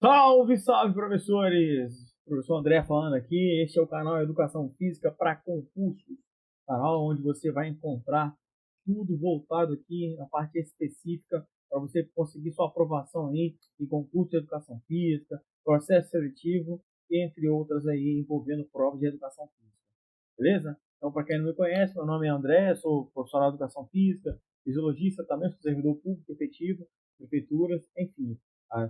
Salve, salve, professores! Professor André falando aqui. Este é o canal Educação Física para Concursos, canal onde você vai encontrar tudo voltado aqui na parte específica para você conseguir sua aprovação aí em concurso de Educação Física, processo seletivo, entre outras aí envolvendo provas de Educação Física. Beleza? Então, para quem não me conhece, meu nome é André, sou profissional de Educação Física, fisiologista também, sou servidor público efetivo, prefeituras, enfim.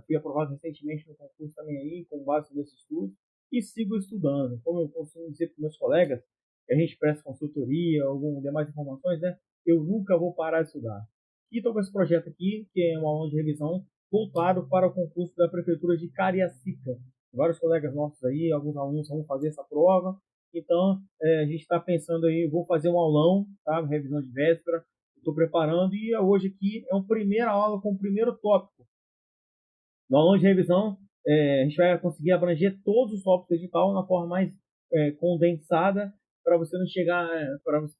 Fui aprovado recentemente no concurso também aí, com base nesse estudo, e sigo estudando. Como eu costumo dizer para meus colegas, que a gente presta consultoria, algumas demais informações, né? Eu nunca vou parar de estudar. E estou com esse projeto aqui, que é uma aula de revisão voltado para o concurso da Prefeitura de Cariacica. Vários colegas nossos aí, alguns alunos vão fazer essa prova. Então, a gente está pensando aí, vou fazer um aulão, tá? Revisão de véspera. Estou preparando e hoje aqui é uma primeira aula com o primeiro tópico. No aulão de revisão, a gente vai conseguir abranger todos os tópicos do edital na forma mais condensada, para você não chegar,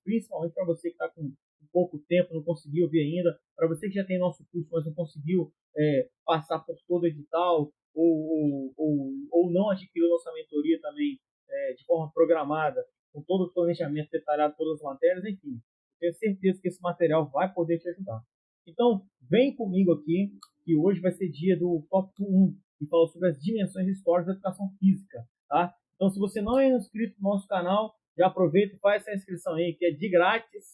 principalmente para você que está com pouco tempo, não conseguiu ver ainda, para você que já tem nosso curso, mas não conseguiu passar por todo o edital, ou não adquiriu nossa mentoria também de forma programada, com todo o planejamento detalhado, todas as matérias, enfim. Tenho certeza que esse material vai poder te ajudar. Então, vem comigo aqui, que hoje vai ser dia do tópico 1, que fala sobre as dimensões históricas da educação física, tá? Então, se você não é inscrito no nosso canal, já aproveita e faz essa inscrição aí, que é de grátis,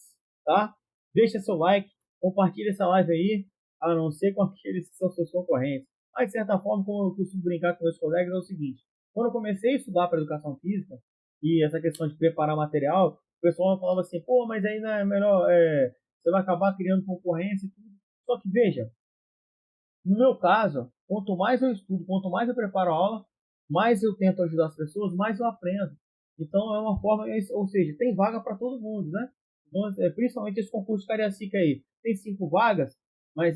tá? Deixa seu like, compartilha essa live aí, a não ser com aqueles que são seus concorrentes. Mas, de certa forma, como eu costumo brincar com meus colegas, é o seguinte: quando eu comecei a estudar para educação física, e essa questão de preparar material, o pessoal falava assim, pô, mas aí não é melhor, você vai acabar criando concorrência e tudo. Só que, veja, no meu caso, quanto mais eu estudo, quanto mais eu preparo a aula, mais eu tento ajudar as pessoas, mais eu aprendo. Então, é uma forma, ou seja, tem vaga para todo mundo, né? Então, principalmente esse concurso de Cariacica aí, tem 5 vagas, mas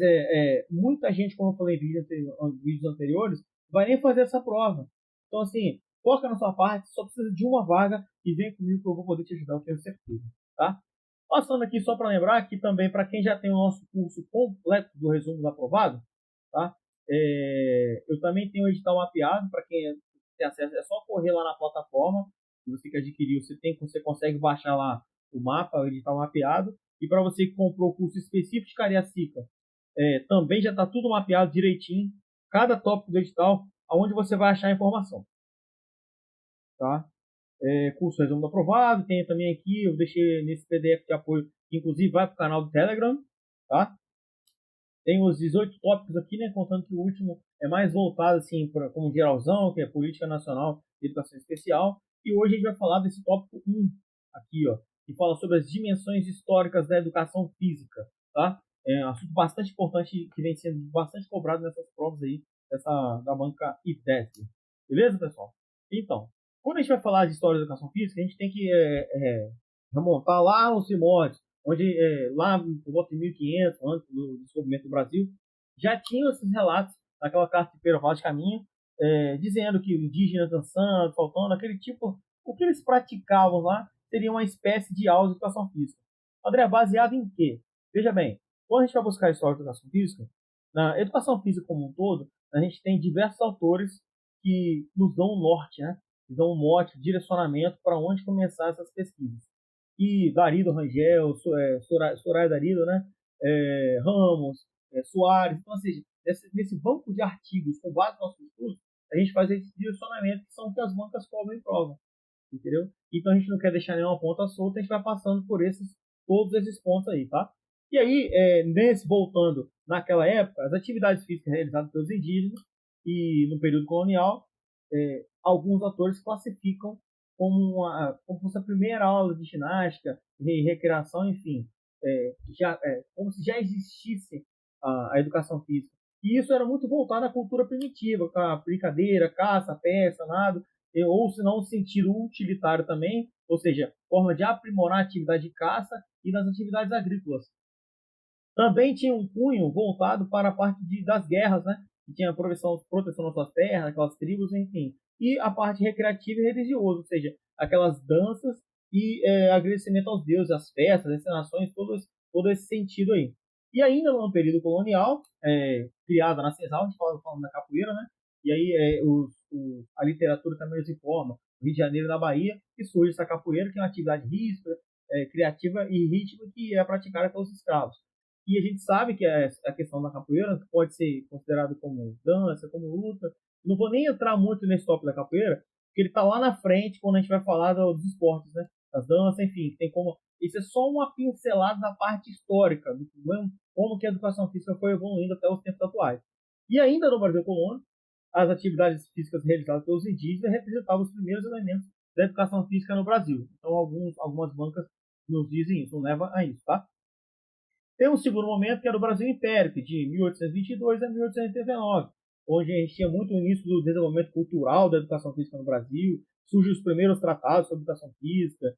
muita gente, como eu falei em vídeos anteriores, vai nem fazer essa prova. Então, assim, foca na sua parte, só precisa de uma vaga e vem comigo que eu vou poder te ajudar, eu tenho certeza, tá? Passando aqui só para lembrar que também, para quem já tem o nosso curso completo do resumo do aprovado, tá? Eu também tenho o edital mapeado, para quem tem acesso, é só correr lá na plataforma, se você que adquiriu, você consegue baixar lá o mapa, o edital mapeado, e para você que comprou o curso específico de Cariacica, também já está tudo mapeado direitinho, cada tópico do edital, aonde você vai achar a informação, tá? Curso resumo aprovado, tem também aqui, eu deixei nesse PDF de apoio, que inclusive vai para o canal do Telegram, tá? Tem os 18 tópicos aqui, né, contando que o último é mais voltado assim para como geralzão, que é Política Nacional de Educação Especial, e hoje a gente vai falar desse tópico 1 aqui, ó, que fala sobre as dimensões históricas da educação física, tá? É um assunto bastante importante que vem sendo bastante cobrado nessas provas aí, da banca IDESB. Beleza, pessoal? Então, quando a gente vai falar de história da educação física, a gente tem que remontar lá aos primórdios, onde lá por volta de 1500, antes do descobrimento do Brasil, já tinham esses relatos naquela carta de Pero Vaz de Caminha, dizendo que indígenas dançando, saltando, aquele tipo, o que eles praticavam lá seria uma espécie de aula de educação física. André, baseado em quê? Veja bem, quando a gente vai buscar a história da educação física, na educação física como um todo, a gente tem diversos autores que nos dão um norte, né? Nos dão um mote, direcionamento para onde começar essas pesquisas. E Darido Rangel, Soraya Darido, né? Ramos, Soares. Então, ou seja, nesse banco de artigos com base nos nossos estudos, a gente faz esse direcionamento que são que as bancas cobram em prova. Entendeu? Então a gente não quer deixar nenhuma ponta solta, a gente vai passando por todos esses pontos aí, tá? E aí, voltando naquela época, as atividades físicas realizadas pelos indígenas e no período colonial, alguns autores classificam como fosse a primeira aula de ginástica e recreação, enfim, como se já existisse a educação física. E isso era muito voltado à cultura primitiva, com a brincadeira, caça, pesca, nado, ou se não, o sentido utilitário também, ou seja, forma de aprimorar a atividade de caça e das atividades agrícolas. Também tinha um cunho voltado para a parte das guerras, né? Que tinha proteção das suas terras, aquelas tribos, enfim. E a parte recreativa e religiosa, ou seja, aquelas danças e agradecimento aos deuses, as festas, as encenações, todo esse sentido aí. E ainda no período colonial, criada na CESAL, a gente fala da capoeira, né? E aí a literatura também nos informa, Rio de Janeiro, na Bahia, que surge essa capoeira, que é uma atividade ríspida, criativa e rítmica que é praticada pelos escravos. E a gente sabe que a questão da capoeira pode ser considerada como dança, como luta. Não vou nem entrar muito nesse tópico da capoeira, porque ele está lá na frente quando a gente vai falar dos esportes, né? Das danças, enfim, tem como. Isso é só uma pincelada da parte histórica, do como que a educação física foi evoluindo até os tempos atuais. E ainda no Brasil colônia, as atividades físicas realizadas pelos indígenas representavam os primeiros elementos da educação física no Brasil. Então, algumas bancas nos dizem isso, não leva a isso, tá? Tem um segundo momento que era o Brasil Império, que de 1822 a 1889, onde a gente tinha muito o início do desenvolvimento cultural da educação física no Brasil, surgem os primeiros tratados sobre educação física.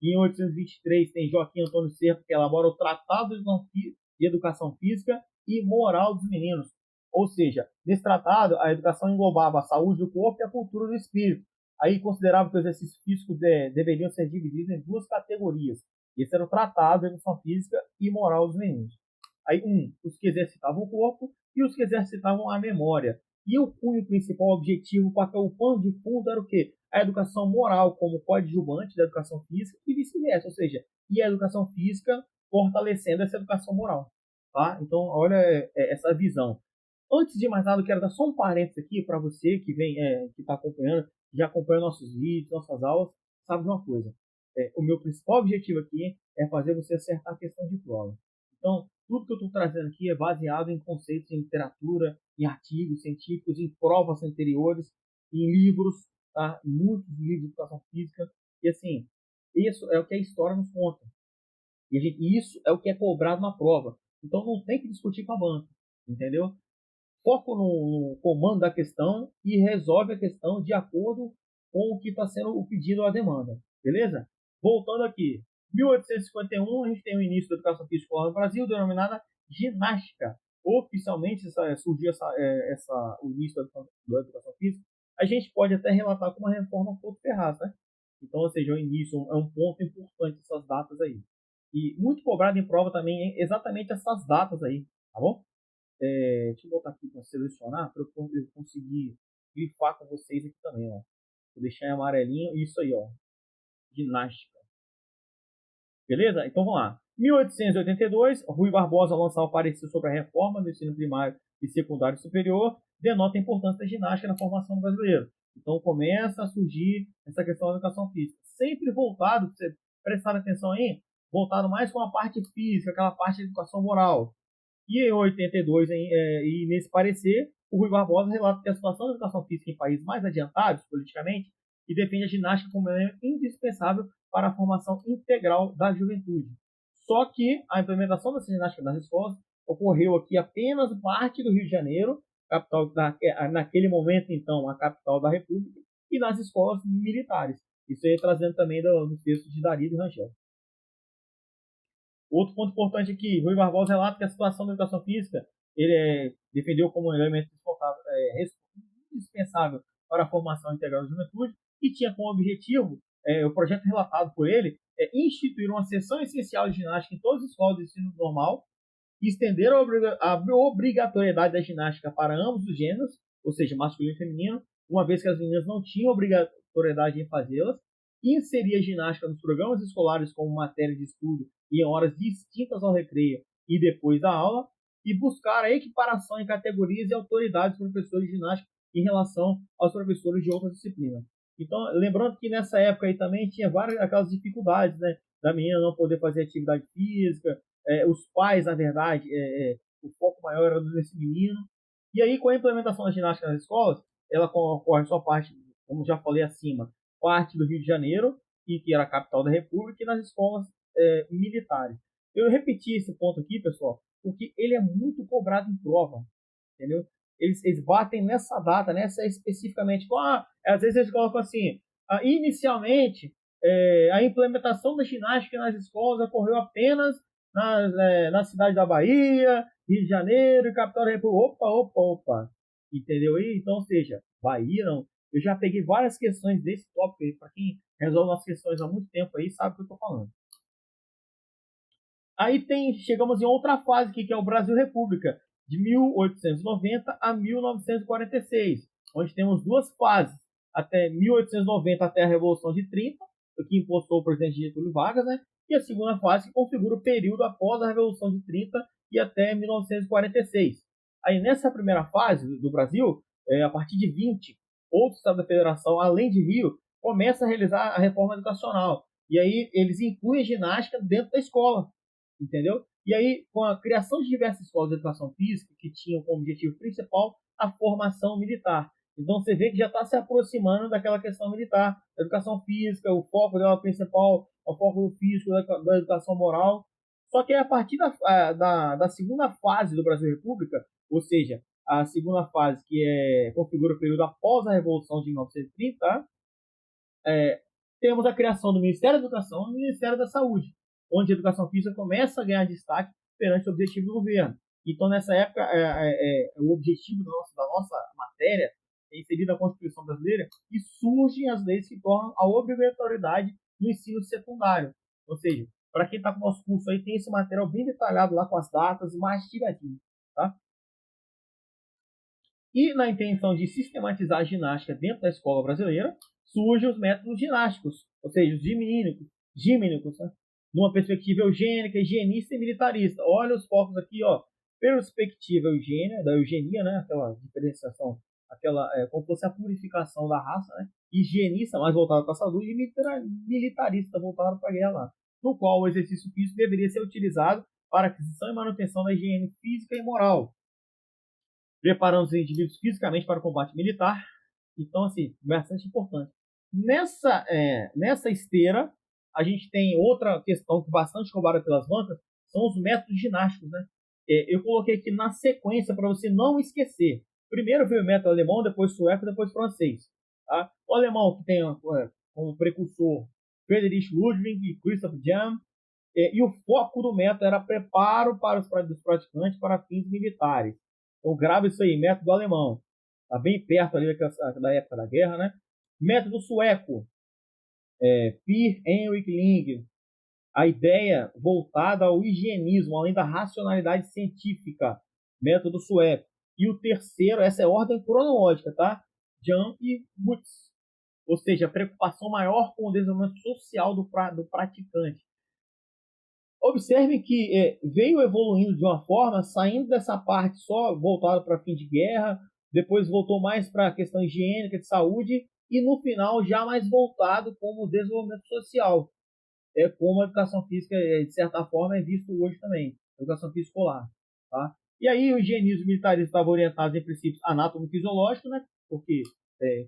Em 1823 tem Joaquim Antônio Serpa, que elabora o Tratado de Educação Física e Moral dos Meninos. Ou seja, nesse tratado, a educação englobava a saúde do corpo e a cultura do espírito. Aí considerava que os exercícios físicos deveriam ser divididos em duas categorias. Esse era o tratado de educação física e moral dos meninos. Aí, os que exercitavam o corpo e os que exercitavam a memória. E o cunho principal objetivo, o pano de fundo era o quê? A educação moral como coadjuvante da educação física e vice-versa, ou seja, e a educação física fortalecendo essa educação moral. Tá? Então, olha essa visão. Antes de mais nada, eu quero dar só um parênteses aqui para você que vem, que está acompanhando, que já acompanha nossos vídeos, nossas aulas, sabe de uma coisa. O meu principal objetivo aqui é fazer você acertar a questão de prova. Então, tudo que eu estou trazendo aqui é baseado em conceitos em literatura, em artigos científicos, em provas anteriores, em livros, tá? Muitos livros de educação física. E assim, isso é o que a história nos conta. E isso é o que é cobrado na prova. Então não tem que discutir com a banca, entendeu? Foco no comando da questão e resolve a questão de acordo com o que está sendo o pedido ou a demanda. Beleza? Voltando aqui. 1851, a gente tem o início da educação física no Brasil, denominada ginástica. Oficialmente surgiu o início da educação física. A gente pode até relatar como uma reforma Couto Ferraz, né? Então, ou seja, o início é um ponto importante essas datas aí. E muito cobrado em prova também é exatamente essas datas aí, tá bom? Deixa eu botar aqui para selecionar para eu conseguir grifar com vocês aqui também, ó. Vou deixar em amarelinho, isso aí, ó. Ginástica. Beleza? Então vamos lá. 1882, Rui Barbosa lança o parecer sobre a reforma do ensino primário e secundário superior, denota a importância da ginástica na formação brasileira. Então começa a surgir essa questão da educação física. Sempre voltado, você prestar atenção aí, voltado mais com a parte física, aquela parte de educação moral. E em 82, e nesse parecer, o Rui Barbosa relata que a situação da educação física em países mais adiantados politicamente e defende a ginástica como elemento indispensável para a formação integral da juventude. Só que a implementação dessa ginástica nas escolas ocorreu aqui apenas parte do Rio de Janeiro, capital naquele momento, então, a capital da República, e nas escolas militares. Isso aí trazendo também dos textos de Dari e Rangel. Outro ponto importante aqui, Rui Barbosa relata que a situação da educação física defendeu como um elemento indispensável para a formação integral da juventude e tinha como objetivo, o projeto relatado por ele, instituir uma sessão essencial de ginástica em todas as escolas de ensino normal e estender a obrigatoriedade da ginástica para ambos os gêneros, ou seja, masculino e feminino, uma vez que as meninas não tinham obrigatoriedade em fazê-las, e inserir a ginástica nos programas escolares como matéria de estudo e em horas distintas ao recreio e depois da aula, e buscar a equiparação em categorias e autoridades dos professores de ginástica em relação aos professores de outras disciplinas. Então, lembrando que nessa época aí também tinha várias aquelas dificuldades, né, da menina não poder fazer atividade física, os pais, na verdade, o foco maior era nesse menino. E aí, com a implementação da ginástica nas escolas, ela ocorre só parte, como já falei acima, parte do Rio de Janeiro, e que era a capital da República, e nas escolas militares. Eu repeti esse ponto aqui, pessoal, porque ele é muito cobrado em prova, entendeu? Eles batem nessa data, nessa especificamente. Às vezes eles colocam assim, inicialmente, a implementação da ginástica nas escolas ocorreu apenas na cidade da Bahia, Rio de Janeiro e capital da República. Opa. Entendeu aí? Então, ou seja, Bahia não. Eu já peguei várias questões desse tópico aí, para quem resolve as questões há muito tempo aí, sabe o que eu estou falando. Aí chegamos em outra fase aqui, que é o Brasil República. de 1890 a 1946, onde temos duas fases. Até 1890, até a Revolução de 30, que impostou o presidente Getúlio Vargas, né? E a segunda fase que configura o período após a Revolução de 30 e até 1946. Aí nessa primeira fase do Brasil, a partir de 20, outros estados da federação, além de Rio, começam a realizar a reforma educacional. E aí eles incluem a ginástica dentro da escola, entendeu? E aí, com a criação de diversas escolas de educação física, que tinham como objetivo principal a formação militar. Então você vê que já está se aproximando daquela questão militar, da educação física, o foco dela principal, o foco físico da educação moral. Só que a partir da segunda fase do Brasil República, ou seja, a segunda fase que configura o período após a Revolução de 1930, temos a criação do Ministério da Educação e do Ministério da Saúde, onde a educação física começa a ganhar destaque perante o objetivo do governo. Então, nessa época, o objetivo da nossa matéria é inserido na Constituição brasileira e surgem as leis que tornam a obrigatoriedade no ensino secundário. Ou seja, para quem está com o nosso curso aí, tem esse material bem detalhado lá com as datas, mastigadinho, tá? E na intenção de sistematizar a ginástica dentro da escola brasileira, surgem os métodos ginásticos, ou seja, os gimínicos, né? Numa perspectiva eugênica, higienista e militarista. Olha os focos aqui, ó, perspectiva da eugenia, né? Aquela diferenciação, como fosse a purificação da raça, né? Higienista, mais voltado para a saúde, e militarista, voltado para a guerra lá, no qual o exercício físico deveria ser utilizado para aquisição e manutenção da higiene física e moral, preparando os indivíduos fisicamente para o combate militar. Então, assim, bastante importante. Nessa esteira, a gente tem outra questão que bastante cobrada pelas bancas, são os métodos ginásticos, né? Eu coloquei aqui na sequência para você não esquecer. Primeiro veio o método alemão, depois sueco, depois francês. Tá? O alemão, que tem como precursor Friedrich Ludwig e Christoph Jahn, e o foco do método era preparo para os praticantes para fins militares. Então, grava isso aí, método alemão. Está bem perto ali da época da guerra, né? Método sueco, Per-Henrik Ling. A ideia voltada ao higienismo, além da racionalidade científica. Método sueco. E o terceiro, essa é a ordem cronológica, tá? Jahn e Wutz. Ou seja, a preocupação maior com o desenvolvimento social do praticante. Observe que veio evoluindo de uma forma, saindo dessa parte só voltada para fim de guerra, depois voltou mais para a questão higiênica, de saúde, e no final já mais voltado como desenvolvimento social. Como a educação física, de certa forma, é visto hoje também, educação física escolar. Tá? E aí o higienismo e o militarismo estavam orientados em princípios anatomo-fisiológicos, né? Porque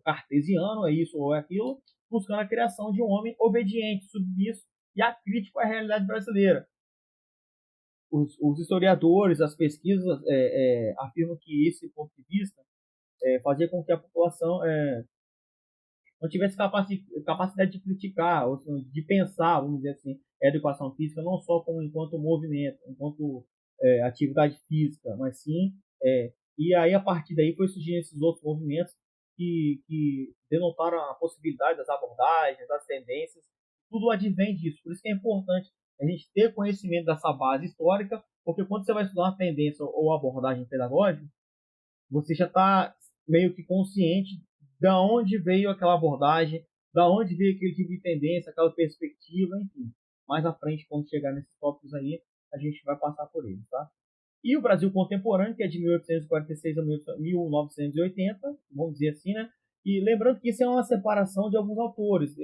cartesiano é isso ou é aquilo, buscando a criação de um homem obediente, submisso e acrítico à realidade brasileira. Os historiadores, as pesquisas afirmam que esse ponto de vista fazia com que a população não tivesse capacidade de criticar, ou de pensar, vamos dizer assim, a educação física não só como enquanto movimento, enquanto atividade física, mas sim, e aí a partir daí foi surgindo esses outros movimentos que denotaram a possibilidade das abordagens, das tendências, tudo advém disso. Por isso que é importante a gente ter conhecimento dessa base histórica, porque quando você vai estudar uma tendência ou abordagem pedagógica, você já está meio que consciente da onde veio aquela abordagem, da onde veio aquele tipo de tendência, aquela perspectiva, enfim. Mais à frente, quando chegar nesses tópicos aí, a gente vai passar por eles, tá? E o Brasil contemporâneo, que é de 1846 a 1980, vamos dizer assim, né? E lembrando que isso é uma separação de alguns autores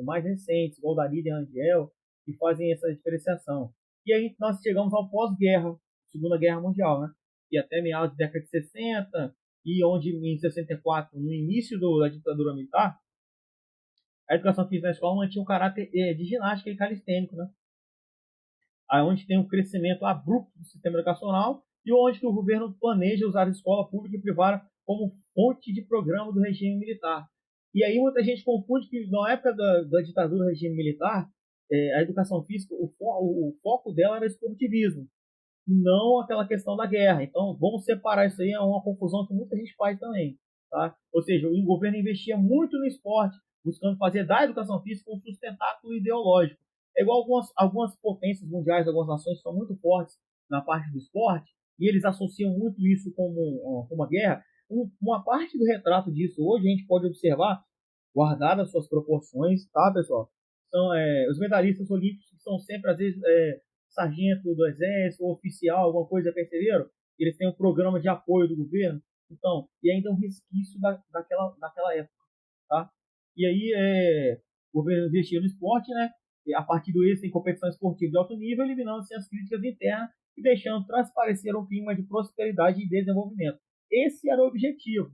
mais recentes, igual Derrida e Rangel, que fazem essa diferenciação. E aí nós chegamos ao pós-guerra, Segunda Guerra Mundial, né? E até meados da década de 60, e onde em 64, no início da ditadura militar, a educação física na escola mantinha um caráter de ginástica e calistênico, né? Onde tem um crescimento abrupto do sistema educacional e onde que o governo planeja usar a escola pública e privada como fonte de programa do regime militar. E aí muita gente confunde que na época da ditadura do regime militar, a educação física, o foco dela era esportivismo, e não aquela questão da guerra. Então vamos separar isso aí, é uma confusão que muita gente faz também. Tá? Ou seja, o governo investia muito no esporte, buscando fazer da educação física um sustentáculo ideológico. É igual algumas potências mundiais, algumas nações que são muito fortes na parte do esporte, e eles associam muito isso como uma guerra. Uma parte do retrato disso hoje a gente pode observar, guardadas suas proporções, tá, pessoal? São os medalhistas olímpicos que são sempre, às vezes, sargento do exército, ou oficial, alguma coisa, perceberam? Eles têm um programa de apoio do governo, então, e ainda um resquício daquela época, tá? E aí, o governo investiu no esporte, né? E a partir do êxito em competição esportiva de alto nível, eliminando-se as críticas internas e deixando transparecer um clima de prosperidade e desenvolvimento. Esse era o objetivo,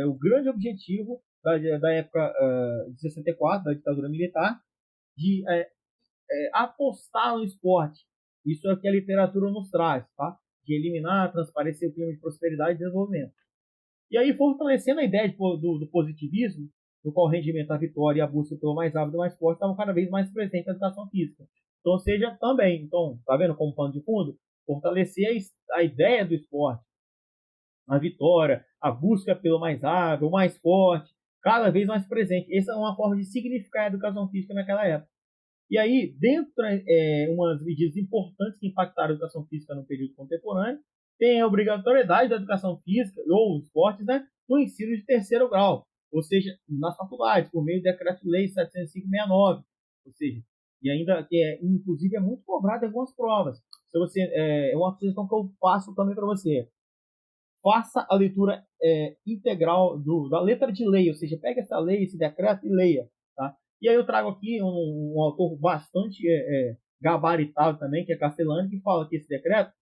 o grande objetivo da época de 64, da ditadura militar, de apostar no esporte. Isso é o que a literatura nos traz, tá? De eliminar, transparecer o clima de prosperidade e desenvolvimento. E aí, fortalecendo a ideia do positivismo, no qual o rendimento, a vitória e a busca pelo mais rápido e mais forte estavam cada vez mais presentes na educação física. Então, seja também, tá vendo como pano de fundo? Fortalecer a ideia do esporte, a vitória, a busca pelo mais hábil, mais forte, cada vez mais presente. Essa é uma forma de significar a educação física naquela época. E aí, dentro umas medidas importantes que impactaram a educação física no período contemporâneo, tem a obrigatoriedade da educação física ou esportes, né, no ensino de terceiro grau, ou seja, nas faculdades, por meio do Decreto-Lei 705/69, ou seja, e ainda inclusive é muito cobrado em algumas provas. Se você é uma sugestão que eu faço também para você, faça a leitura integral da letra de lei, ou seja, pegue essa lei, esse decreto e leia, tá? E aí eu trago aqui um autor bastante gabaritado também, que é Castellani, que fala que esse decreto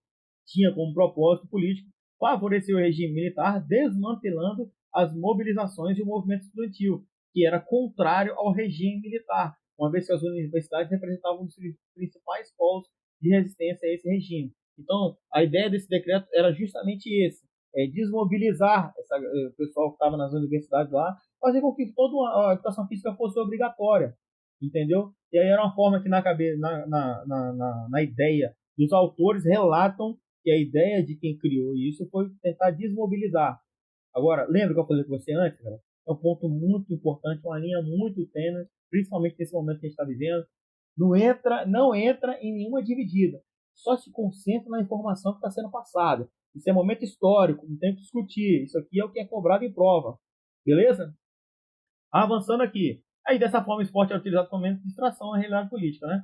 tinha como propósito político favorecer o regime militar, desmantelando as mobilizações e o movimento estudantil, que era contrário ao regime militar, uma vez que as universidades representavam um dos principais polos de resistência a esse regime. Então, a ideia desse decreto era justamente esse, desmobilizar o pessoal que estava nas universidades lá, fazer com que toda a educação física fosse obrigatória, entendeu? E aí era uma forma que na ideia dos autores relatam que a ideia de quem criou isso foi tentar desmobilizar. Agora, lembra que eu falei com você antes, cara? É um ponto muito importante, uma linha muito tênue, principalmente nesse momento que a gente está vivendo. Não entra em nenhuma dividida. Só se concentra na informação que está sendo passada. Isso é momento histórico, não tem que discutir. Isso aqui é o que é cobrado em prova. Beleza? Avançando aqui. Aí, dessa forma, o esporte é utilizado como menos de distração na realidade política, né?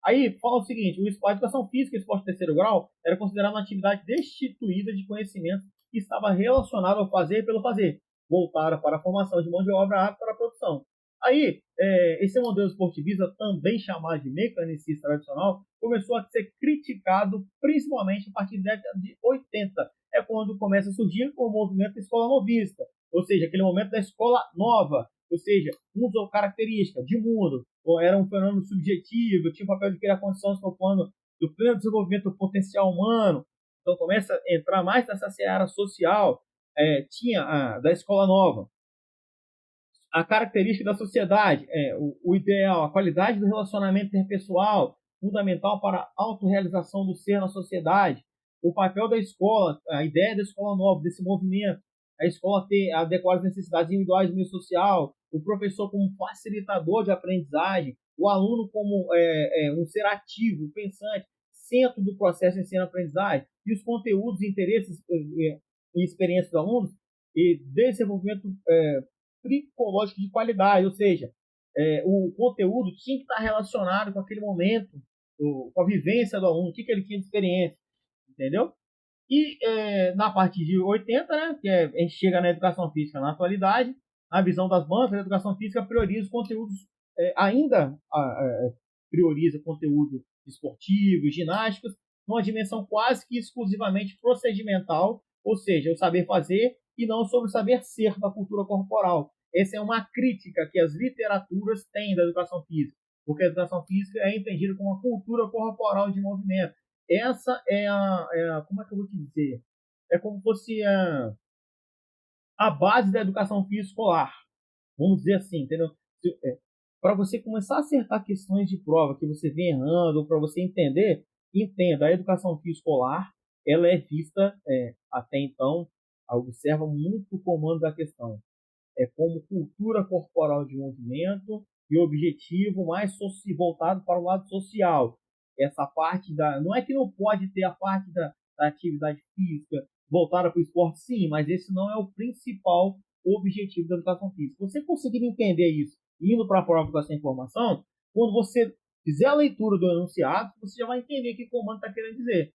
Aí fala o seguinte: a educação física e o esporte de terceiro grau era considerada uma atividade destituída de conhecimento que estava relacionada ao fazer pelo fazer, voltada para a formação de mão de obra apta para a produção. Aí, esse modelo esportivista, também chamado de mecanicista tradicional, começou a ser criticado principalmente a partir da década de 80. É quando começa a surgir o movimento escola novista, ou seja, aquele momento da escola nova, ou seja, usam características de mundo, ou era um fenômeno subjetivo, tinha o papel de criar condições para o plano do pleno desenvolvimento do potencial humano. Então começa a entrar mais nessa seara social. Tinha da escola nova a característica da sociedade, o ideal, a qualidade do relacionamento interpessoal, fundamental para a autorrealização do ser na sociedade, o papel da escola, a ideia da escola nova, desse movimento, a escola ter adequar as necessidades individuais do meio social, o professor como facilitador de aprendizagem, o aluno como um ser ativo, pensante, centro do processo de ensino-aprendizagem, e os conteúdos, interesses e experiências dos alunos, e desenvolvimento psicológico de qualidade, ou seja, o conteúdo tinha que estar relacionado com aquele momento, com a vivência do aluno, o que ele tinha de experiência, entendeu? E na parte de 80, né, que a gente chega na educação física na atualidade, a visão das bancas, a educação física prioriza os conteúdos, ainda prioriza conteúdo esportivo, ginásticos, numa dimensão quase que exclusivamente procedimental, ou seja, o saber fazer e não sobre o saber ser da cultura corporal. Essa é uma crítica que as literaturas têm da educação física, porque a educação física é entendida como uma cultura corporal de movimento. Essa como é que eu vou te dizer? É como se fosse a base da educação física escolar. Vamos dizer assim, entendeu? Para você começar a acertar questões de prova que você vem errando, ou para você entender, entenda, a educação física escolar, ela é vista, até então, observa muito o comando da questão. É como cultura corporal de movimento e objetivo mais voltado para o lado social. essa parte da... Não é que não pode ter a parte da atividade física voltada para o esporte, sim, mas esse não é o principal objetivo da educação física. Você conseguir entender isso indo para a prova com essa informação, quando você fizer a leitura do enunciado, você já vai entender o que o comando está querendo dizer.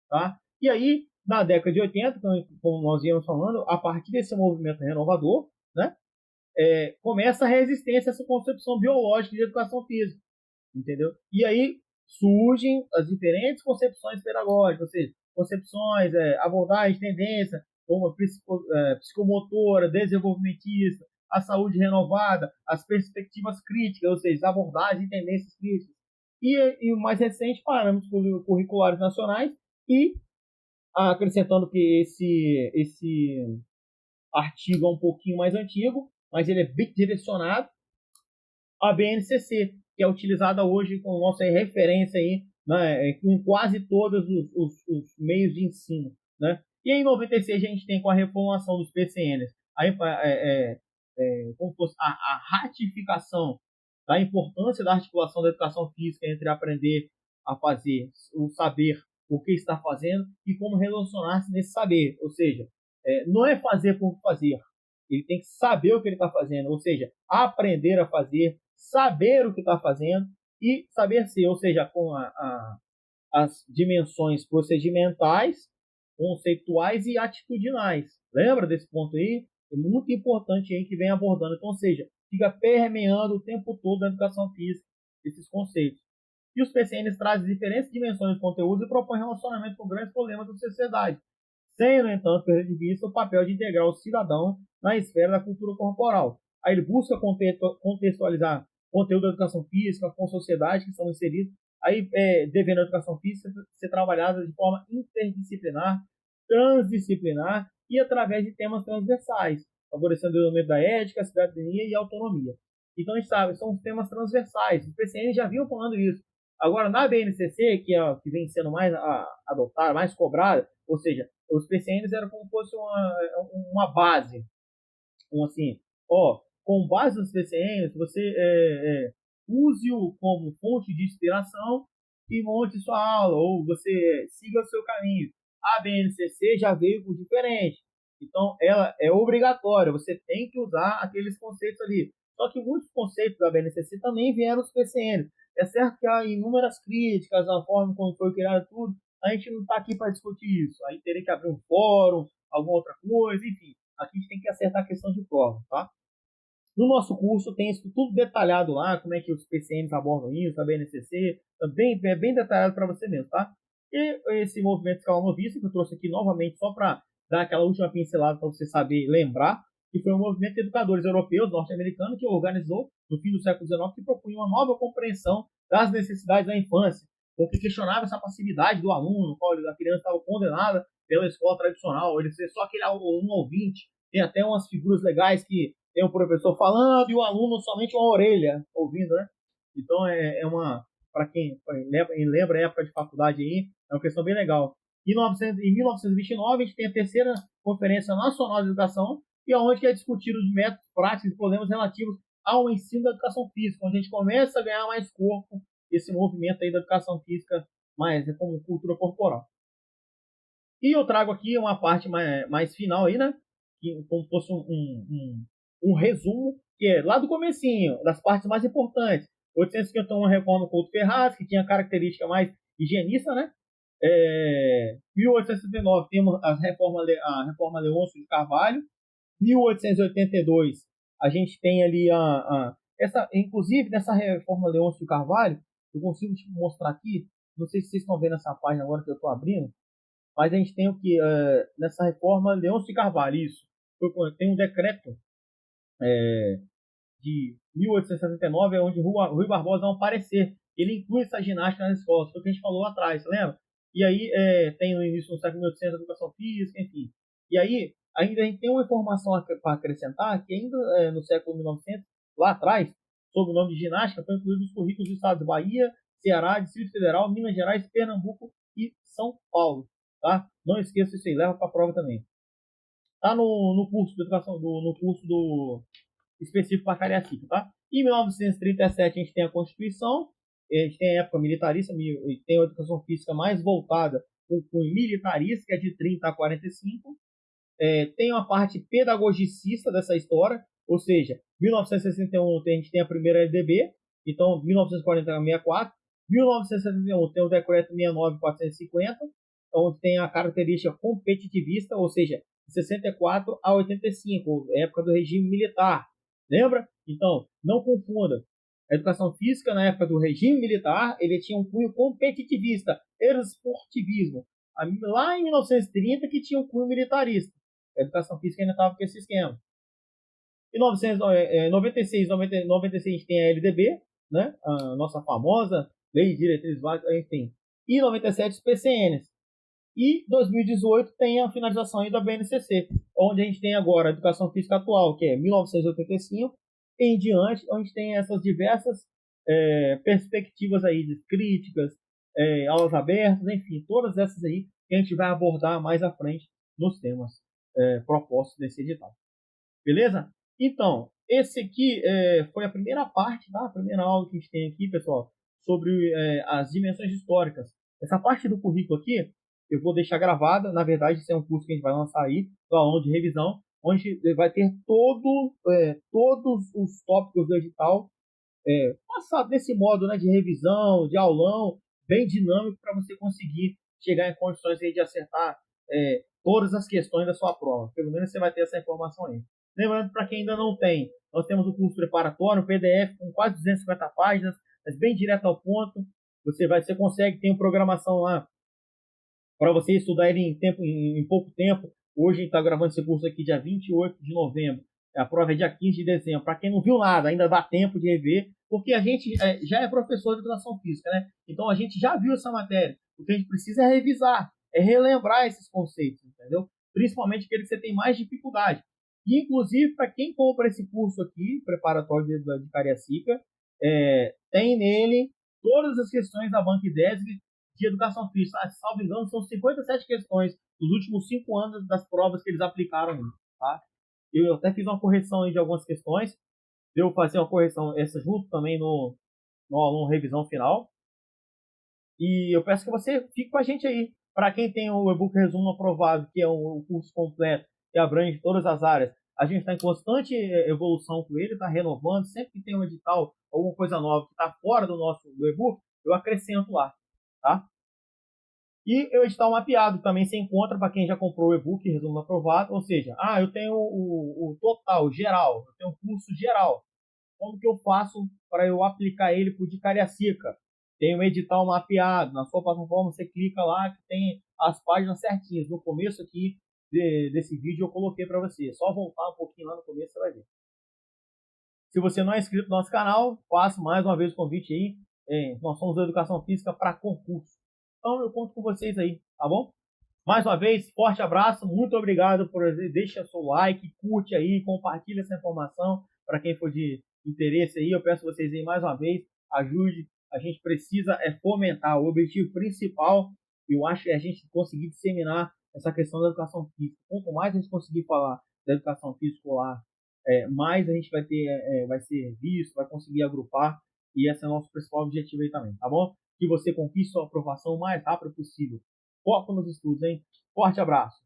Tá? E aí, na década de 80, como nós íamos falando, a partir desse movimento renovador, né, começa a resistência a essa concepção biológica de educação física, entendeu? E aí surgem as diferentes concepções pedagógicas, ou seja, concepções, abordagem, tendência, como a psicomotora, desenvolvimentista, a saúde renovada, as perspectivas críticas, ou seja, abordagens e tendências críticas. E o mais recente, parâmetros curriculares nacionais e acrescentando que esse artigo é um pouquinho mais antigo, mas ele é bem direcionado, a BNCC, que é utilizada hoje como nossa referência aí, né, em quase todos os meios de ensino. Né? E em 96 a gente tem com a reformulação dos PCNs, como fosse a ratificação da importância da articulação da educação física entre aprender a fazer, o saber o que está fazendo e como relacionar-se nesse saber. Ou seja, não é fazer por fazer. Ele tem que saber o que ele está fazendo, ou seja, aprender a fazer, saber o que está fazendo e saber ser, ou seja, com as dimensões procedimentais, conceituais e atitudinais. Lembra desse ponto aí? É muito importante aí que vem abordando. Então, ou seja, fica permeando o tempo todo na educação física esses conceitos. E os PCNs trazem diferentes dimensões de conteúdo e propõem relacionamento com grandes problemas da sociedade, sem, no entanto, perder de vista o papel de integrar o cidadão na esfera da cultura corporal. Aí ele busca contextualizar conteúdo da educação física com a sociedade que estão inseridos, aí devendo a educação física ser trabalhada de forma interdisciplinar, transdisciplinar e através de temas transversais, favorecendo o desenvolvimento da ética, cidadania e autonomia. Então a gente sabe, são temas transversais. Os PCN já vinham falando isso. Agora, na BNCC, que vem sendo mais adotada, mais cobrada, ou seja, os PCNs eram como se fosse uma base. Assim, com base nos PCNs, você use-o como fonte de inspiração e monte sua aula, ou você siga o seu caminho. A BNCC já veio com diferente. Então, ela é obrigatória, você tem que usar aqueles conceitos ali. Só que muitos conceitos da BNCC também vieram dos PCNs. É certo que há inúmeras críticas à forma como foi criado tudo. A gente não está aqui para discutir isso. Aí teria que abrir um fórum, alguma outra coisa, enfim. Aqui a gente tem que acertar a questão de prova, tá? No nosso curso tem isso tudo detalhado lá, como é que os PCMs abordam isso, a BNCC, é bem detalhado para você mesmo, tá? E esse movimento escala novista, que eu trouxe aqui novamente só para dar aquela última pincelada para você saber lembrar, que foi um movimento de educadores europeus, norte-americanos, que organizou no fim do século XIX, que propunha uma nova compreensão das necessidades da infância, porque questionava essa passividade do aluno, qual a criança estava condenada pela escola tradicional, ele ser só aquele aluno ouvinte. Tem até umas figuras legais que tem o professor falando e o aluno somente uma orelha ouvindo, né? Então para quem lembra a época de faculdade aí, é uma questão bem legal. Em 1929 a gente tem a terceira Conferência Nacional de Educação, e onde é discutido os métodos práticos e problemas relativos ao ensino da educação física, onde a gente começa a ganhar mais corpo esse movimento aí da educação física, mais como cultura corporal. E eu trago aqui uma parte mais final aí, né? Como se fosse um resumo, que é lá do comecinho, das partes mais importantes. 851, reforma Couto Ferraz, que tinha característica mais higienista, né? 1869 temos a reforma Leôncio de Carvalho. 1882 a gente tem ali inclusive nessa reforma Leôncio de Carvalho, eu consigo te mostrar aqui, não sei se vocês estão vendo essa página agora que eu estou abrindo, mas a gente tem o que nessa reforma Leôncio de Carvalho, isso, tem um decreto de 1879, onde Rui Barbosa dá um parecer. Ele inclui essa ginástica nas escolas, foi o que a gente falou lá atrás, lembra? E aí tem no início do século 1800 a educação física, enfim. E aí ainda a gente tem uma informação para acrescentar, que ainda no século 1900, lá atrás, sob o nome de ginástica, foi incluído os currículos dos estados de Bahia, Ceará, Distrito Federal, Minas Gerais, Pernambuco e São Paulo. Tá? Não esqueça isso aí, leva para a prova também. Tá no curso de educação, no curso do específico para Cariacica, tá? Em 1937 a gente tem a Constituição, a gente tem a época militarista, e tem a educação física mais voltada com o cunho militarista, que é de 30 a 45. Tem uma parte pedagogicista dessa história, ou seja, 1961 a gente tem a primeira LDB, então 1940 é a 64, 1971 tem o decreto 69.450, onde tem a característica competitivista, ou seja, de 64 a 85, época do regime militar. Lembra? Então, não confunda. A educação física, na época do regime militar, ele tinha um cunho competitivista, esportivismo. Lá em 1930, que tinha um cunho militarista. A educação física ainda estava com esse esquema. Em 1996, 96 a gente tem a LDB, né? A nossa famosa Lei de Diretrizes Básicas, enfim. E 97 os PCNs. E 2018 tem a finalização aí da BNCC, onde a gente tem agora a educação física atual, que é 1985 em diante, onde tem essas diversas perspectivas aí de críticas, aulas abertas, enfim, todas essas aí que a gente vai abordar mais à frente nos temas propostos nesse edital. Beleza? Então, esse aqui foi a primeira parte, tá? A primeira aula que a gente tem aqui, pessoal, sobre as dimensões históricas. Essa parte do currículo aqui, eu vou deixar gravada. Na verdade, esse é um curso que a gente vai lançar aí, do aulão de revisão, onde vai ter todos os tópicos do edital passado desse modo, né, de revisão, de aulão, bem dinâmico, para você conseguir chegar em condições aí de acertar todas as questões da sua prova. Pelo menos você vai ter essa informação aí. Lembrando, para quem ainda não tem, nós temos o curso preparatório, um PDF com quase 250 páginas, mas bem direto ao ponto. Você consegue, tem uma programação lá para você estudar ele em pouco tempo. Hoje a gente está gravando esse curso aqui dia 28 de novembro. A prova é dia 15 de dezembro. Para quem não viu nada, ainda dá tempo de rever, porque a gente já é professor de educação física, né? Então a gente já viu essa matéria. O que a gente precisa é revisar, é relembrar esses conceitos, entendeu? Principalmente aquele que você tem mais dificuldade. E, inclusive, para quem compra esse curso aqui, preparatório de Cariacica, tem nele todas as questões da Banca IDESG de educação física. Salvo engano, são 57 questões dos últimos 5 anos das provas que eles aplicaram. Tá? Eu até fiz uma correção aí de algumas questões. Devo fazer uma correção essa junto também no aluno revisão final. E eu peço que você fique com a gente aí. Para quem tem o e-book resumo aprovado, que é um curso completo que abrange todas as áreas, a gente está em constante evolução com ele, está renovando. Sempre que tem um edital, alguma coisa nova que está fora do e-book, eu acrescento lá. Tá? E o edital mapeado também se encontra para quem já comprou o e-book resumo aprovado, ou seja, eu tenho o total, geral, eu tenho um curso geral. Como que eu faço para eu aplicar ele para o de Cariacica? Tem um edital mapeado, na sua plataforma você clica lá que tem as páginas certinhas. No começo aqui desse vídeo eu coloquei para você, é só voltar um pouquinho lá no começo você vai ver. Se você não é inscrito no nosso canal, faço mais uma vez o convite aí. Nós somos a Educação Física para concurso. Então eu conto com vocês aí, tá bom? Mais uma vez, forte abraço, muito obrigado por deixar seu like, curte aí, compartilha essa informação para quem for de interesse aí. Eu peço vocês aí mais uma vez, ajude. A gente precisa fomentar. O objetivo principal, eu acho, é a gente conseguir disseminar essa questão da educação física. Quanto mais a gente conseguir falar da educação física escolar, mais a gente vai ser visto, vai conseguir agrupar, e esse é o nosso principal objetivo aí também, tá bom? Que você conquiste sua aprovação o mais rápido possível. Foco nos estudos, hein? Forte abraço!